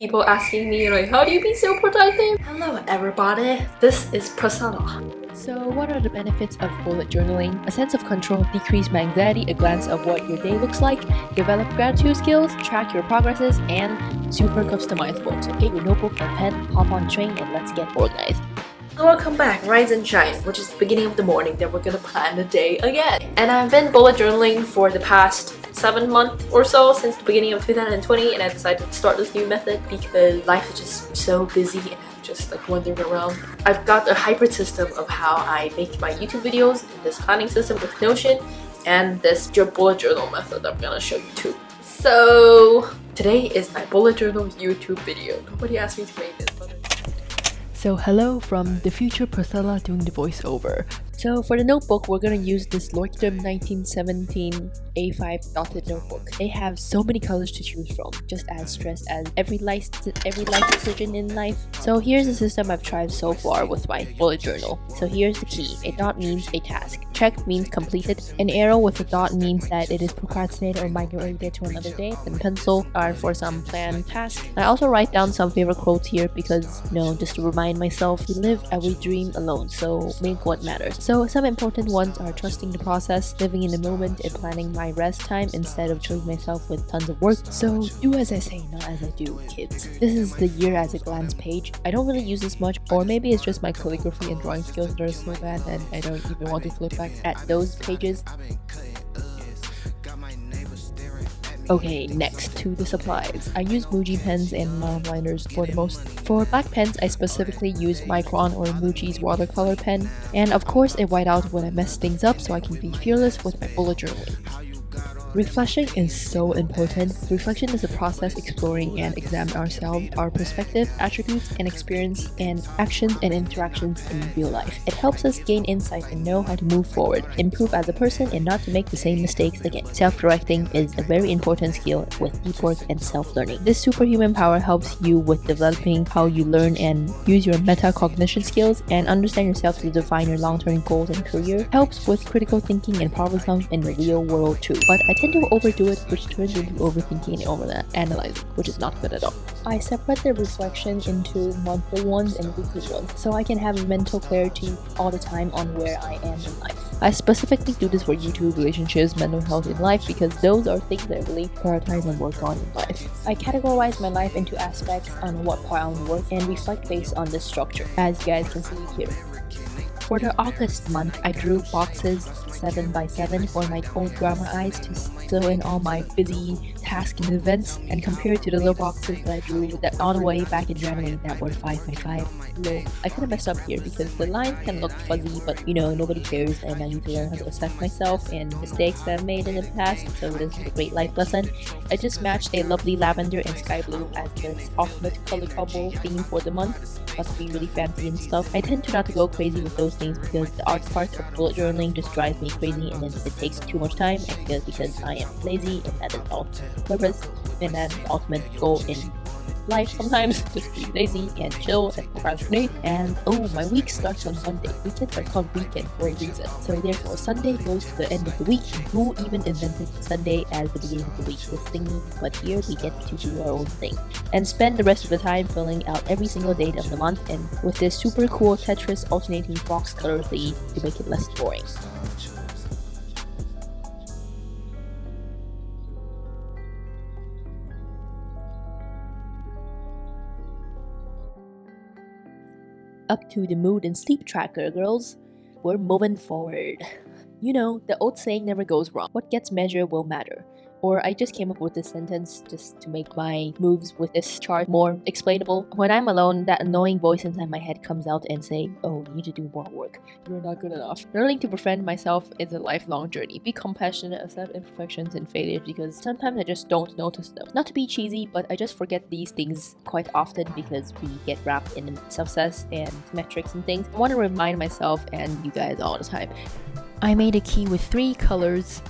People asking me like, how do you be so productive? Hello everybody, this is Priscilla. So what are the benefits of bullet journaling? A sense of control, decrease my anxiety, a glance of what your day looks like, develop gratitude skills, track your progresses, and super customizable. So get your notebook and pen, hop on train, and let's get organized. Welcome back, Rise and Shine, which is the beginning of the morning that we're gonna plan the day again. And I've been bullet journaling for the past 7 months or so, since the beginning of 2020, and I decided to start this new method because life is just so busy and I'm just like wandering around. I've got a hybrid system of how I make my YouTube videos, this planning system with Notion, and this bullet journal method I'm gonna show you too. So today is my bullet journal YouTube video. Nobody asked me to make this, but So hello from the future Priscilla doing the voiceover. So for the notebook, we're gonna use this Leuchtturm 1917 A5 dotted notebook. They have so many colors to choose from, just as stressed as every life decision in life. So here's the system I've tried so far with my bullet journal. So here's the key. A dot means a task. Check means completed. An arrow with a dot means that it is procrastinated or migrated to another day. And pencil are for some planned tasks. I also write down some favorite quotes here because, just to remind myself, we live and we dream alone, so make what matters. So some important ones are trusting the process, living in the moment, and planning my rest time instead of killing myself with tons of work. So do as I say, not as I do, kids. This is the year as a glance page. I don't really use this much, or maybe it's just my calligraphy and drawing skills that are so bad that I don't even want to flip back at those pages. Okay, next to the supplies. I use Muji pens and liners for the most. For black pens, I specifically use Micron or Muji's watercolor pen. And of course, a whiteout when I mess things up so I can be fearless with my bullet journaling. Reflection is so important. Reflection is a process exploring and examining ourselves, our perspective, attributes, and experience, and actions and interactions in real life. It helps us gain insight and know how to move forward, improve as a person, and not to make the same mistakes again. Self-correcting is a very important skill with deep work and self-learning. This superhuman power helps you with developing how you learn and use your metacognition skills and understand yourself to define your long-term goals and career. Helps with critical thinking and problem solving in the real world too. But I tend to overdo it, which turns into overthinking and overanalyzing, which is not good at all. I separate the reflection into monthly ones and weekly ones, so I can have mental clarity all the time on where I am in life. I specifically do this for YouTube, relationships, mental health in life, because those are things that I really prioritize and work on in life. I categorize my life into aspects on what part I want to work and reflect based on this structure, as you guys can see here. For the August month, I drew boxes 7x7 for my own grammar eyes to fill in all my busy tasks and events, and compared to the little boxes that I drew that on the way back in January that were 5x5. I kind of messed up here because the lines can look fuzzy, but nobody cares, and I need to learn how to accept myself and mistakes that I've made in the past, so this is a great life lesson. I just matched a lovely lavender and sky blue as the ultimate color combo theme for the month. Must be really fancy and stuff. I tend to not to go crazy with those things because the art part of bullet journaling just drives me crazy, and then it takes too much time, and because I am lazy, and that is all purpose, and that is the ultimate goal in life sometimes. Just be lazy and chill and procrastinate. And my week starts on Monday. Weekends are called weekend for a reason. So therefore Sunday goes to the end of the week. Who even invented Sunday as the beginning of the week? This thing, but here we get to do our own thing and spend the rest of the time filling out every single date of the month, and with this super cool Tetris alternating box color thingy to make it less boring. Up to the mood and sleep tracker, girls. We're moving forward. The old saying never goes wrong. What gets measured will matter. Or I just came up with this sentence just to make my moves with this chart more explainable. When I'm alone, that annoying voice inside my head comes out and say, "Oh, you need to do more work. You're not good enough." Learning to befriend myself is a lifelong journey. Be compassionate, accept imperfections and failures, because sometimes I just don't notice them. Not to be cheesy, but I just forget these things quite often because we get wrapped in success and metrics and things. I want to remind myself and you guys all the time. I made a key with 3 colors,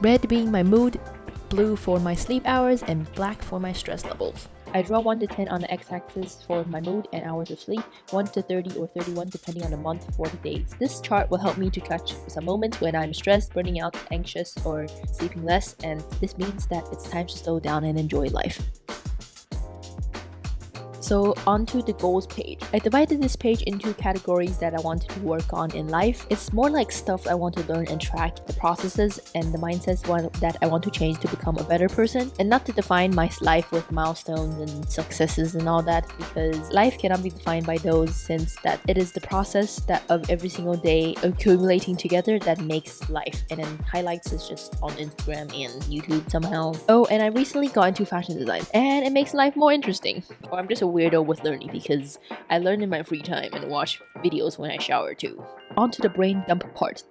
red being my mood, blue for my sleep hours, and black for my stress levels. I draw 1 to 10 on the x-axis for my mood and hours of sleep, 1 to 30 or 31 depending on the month for the days. This chart will help me to catch some moments when I'm stressed, burning out, anxious, or sleeping less, and this means that it's time to slow down and enjoy life. So onto the goals page. I divided this page into categories that I wanted to work on in life. It's more like stuff I want to learn and track, the processes and the mindsets that I want to change to become a better person, and not to define my life with milestones and successes and all that, because life cannot be defined by those, since that it is the process that of every single day accumulating together that makes life. And then highlights is just on Instagram and YouTube somehow. Oh, and I recently got into fashion design, and it makes life more interesting. Or I'm just a weirdo with learning because I learn in my free time and watch videos when I shower too. On to the brain dump part.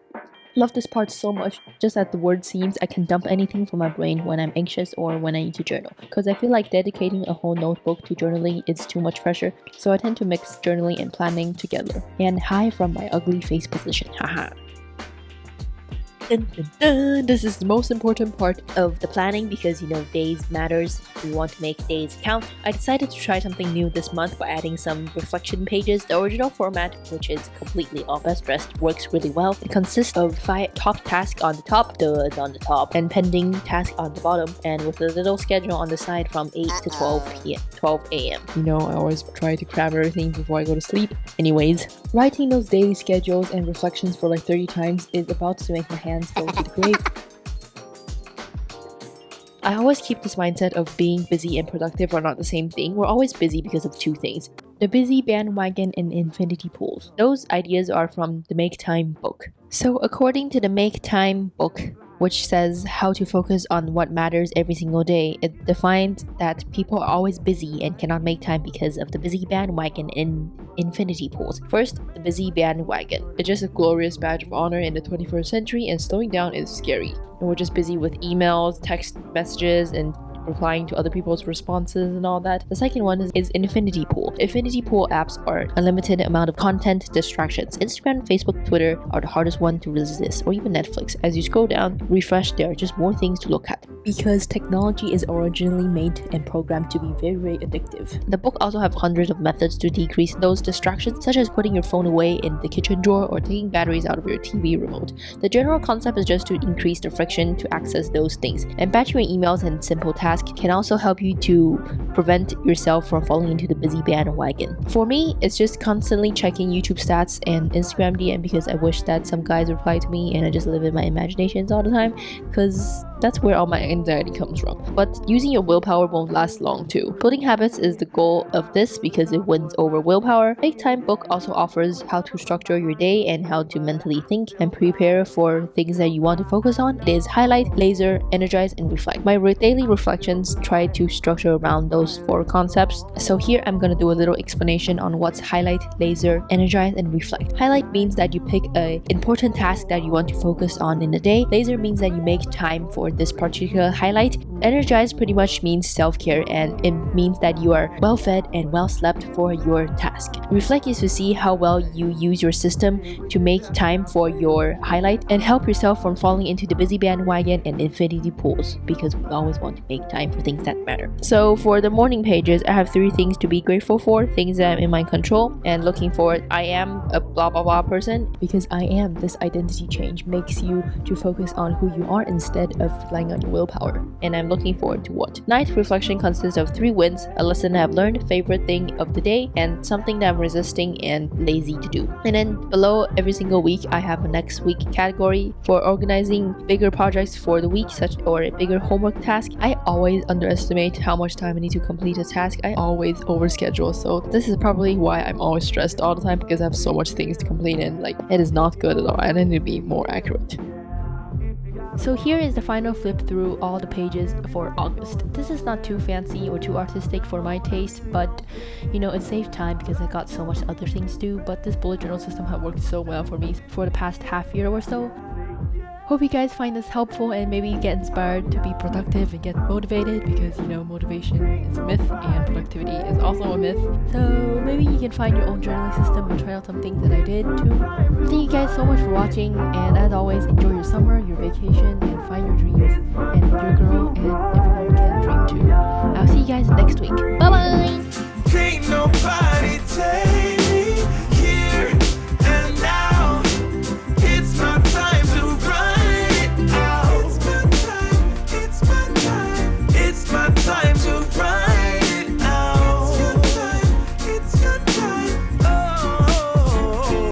Love this part so much. Just as the word seems, I can dump anything from my brain when I'm anxious or when I need to journal, because I feel like dedicating a whole notebook to journaling is too much pressure, so I tend to mix journaling and planning together. And hi from my ugly face position, haha. Dun, dun, dun. This is the most important part of the planning because days matters. We want to make days count. I decided to try something new this month by adding some reflection pages. The original format, which is completely all best dressed, works really well. It consists of 5 top tasks on the top, and pending tasks on the bottom, and with a little schedule on the side from 8 to 12 a.m. I always try to cram everything before I go to sleep. Anyways, writing those daily schedules and reflections for like 30 times is about to make my hands go to the grave. I always keep this mindset of being busy and productive are not the same thing. We're always busy because of 2 things: the busy bandwagon and infinity pools. Those ideas are from the Make Time book. So according to the Make Time book, which says how to focus on what matters every single day, it defines that people are always busy and cannot make time because of the busy bandwagon in infinity pools. First, the busy bandwagon. It's just a glorious badge of honor in the 21st century, and slowing down is scary. And we're just busy with emails, text messages, and replying to other people's responses and all that. The second one is infinity pool. Infinity pool apps are unlimited amount of content distractions. Instagram, Facebook, Twitter are the hardest one to resist, or even Netflix. As you scroll down, refresh, there are just more things to look at. Because technology is originally made and programmed to be very, very addictive. The book also have hundreds of methods to decrease those distractions, such as putting your phone away in the kitchen drawer or taking batteries out of your TV remote. The general concept is just to increase the friction to access those things. And batching emails and simple tasks can also help you to prevent yourself from falling into the busy bandwagon. For me, it's just constantly checking YouTube stats and Instagram DM because I wish that some guys reply to me and I just live in my imaginations all the time, because that's where all my anxiety comes from. But using your willpower won't last long too. Building habits is the goal of this because it wins over willpower. Make Time book also offers how to structure your day and how to mentally think and prepare for things that you want to focus on. It is highlight, laser, energize, and reflect. My daily reflections try to structure around those 4 concepts. So here I'm gonna do a little explanation on what's highlight, laser, energize, and reflect. Highlight means that you pick an important task that you want to focus on in the day. Laser means that you make time for this particular highlight. Energize pretty much means self-care, and it means that you are well fed and well slept for your task. Reflect is to see how well you use your system to make time for your highlight and help yourself from falling into the busy bandwagon and infinity pools, because we always want to make time for things that matter. So for the morning pages, I have 3 things to be grateful for, things that are in my control, and looking forward, I am a blah blah blah person, because I am. This identity change makes you to focus on who you are instead of relying on your willpower. And I'm looking forward to what? Night reflection consists of 3 wins, a lesson I've learned, favorite thing of the day, and something that I'm resisting and lazy to do. And then below every single week, I have a next week category for organizing bigger projects for the week, or a bigger homework task. I always underestimate how much time I need to complete a task. I always overschedule, so this is probably why I'm always stressed all the time, because I have so much things to complete, and it is not good at all. I need to be more accurate. So here is the final flip through all the pages for August. This is not too fancy or too artistic for my taste, but it saved time because I got so much other things to do, but this bullet journal system has worked so well for me for the past half year or so. Hope you guys find this helpful and maybe get inspired to be productive and get motivated, because motivation is a myth and productivity is also a myth. So maybe you can find your own journaling system and try out some things that I did too. Thank you guys so much for watching, and as always, enjoy your summer, your vacation, and find your dreams, and your girl and everyone can dream too. I'll see you guys next week. Bye bye!